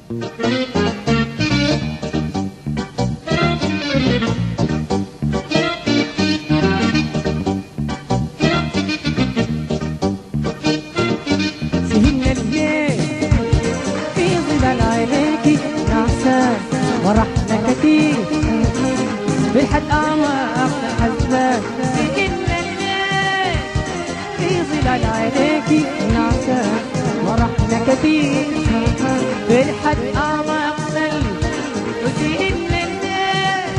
سهلنا الليل في ظلال عينيكي نعسان ورحنا كتير بالحد أعماقنا حزان. سهلنا الليل في ظلال عينيكي نعسان ورحنا كتير بالحد أعماقنا. وسهلنا الليل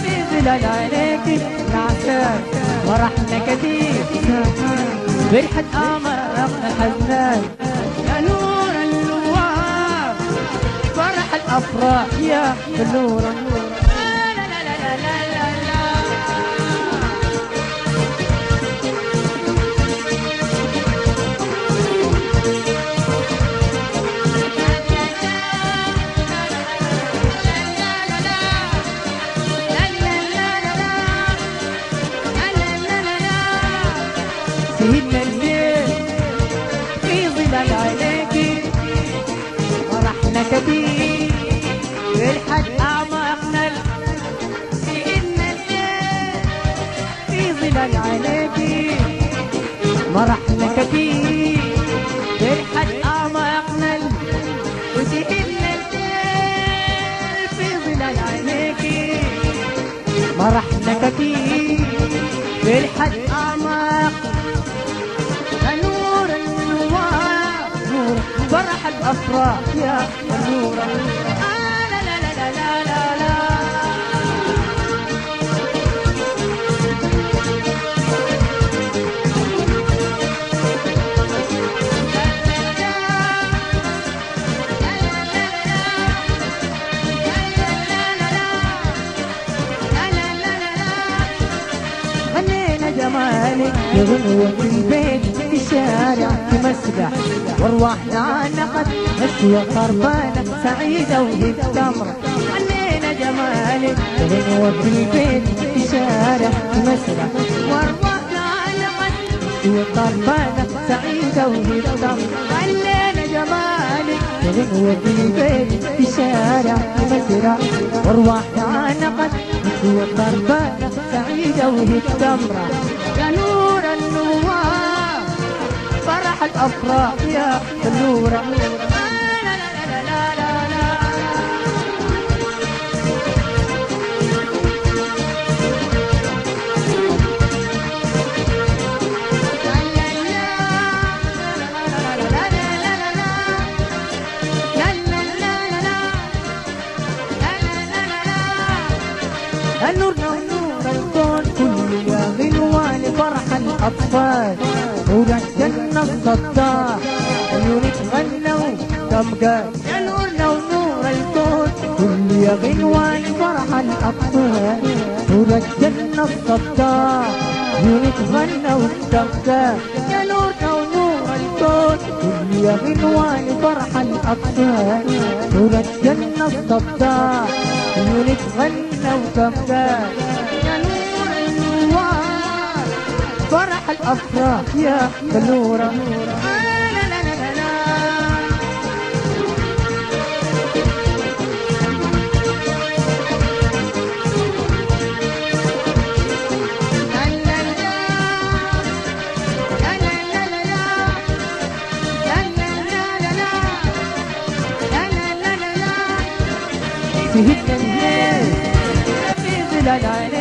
في ظلال عينيكي نعسان ورحنا كتير بالحد أعماقنا حزان. يا نور النوار فرح الأفراح يا نور النور. لا لا لا لا لا لا لا. سهلنا الليل في ظلال عينيكي فرحنا كتير بالحد أعماقنا. سهلنا الليل في ظلال عينيكي فرحنا كتير بالحد أعماقنا. وسهلنا الليل في ظلال عينيكي فرحنا كتير بالحد أعماقنا. نور النوار نور فرح الأفراح يا نور. لا لا لا لا لا لا لا. غنينا جمالك يا غنوة في البيت في الشارع في مسرح وارواحنا عنقت مسوى خربانة سعيدة وهي تمرة. غنينا جمالك يا غنوة في البيت في الشارع في مسرح وارواحنا عنقت مسوى خربانة سعيدة وهي تمرة. غنينا جمالك يا غنوة في البيت في الشارع في مسرح وارواحنا عنقت مسوى خربانة سعيدة وهي تمرة. يا نور النوار فرح الأفراح يا نورة. لا لا لا لا لا لا. نورنا ونور الكون كل يا غنوان فرح الأطفال. نور الجنة السطار عيونك غنوا تبقى. يا نورنا ونور الكون كل يا غنوان فرح الأطفال. نور الجنة السطار عيونك غنوا تبقى. يا نورنا ونور الكون كل يا غنوان فرح الأطفال. نور الجنة السطار عيونك غنوا تبقى. يا نور النوار فرح الأفراح يا نورة. لا لا لا لا لا. سهلنا الليل في ظلال عينيكي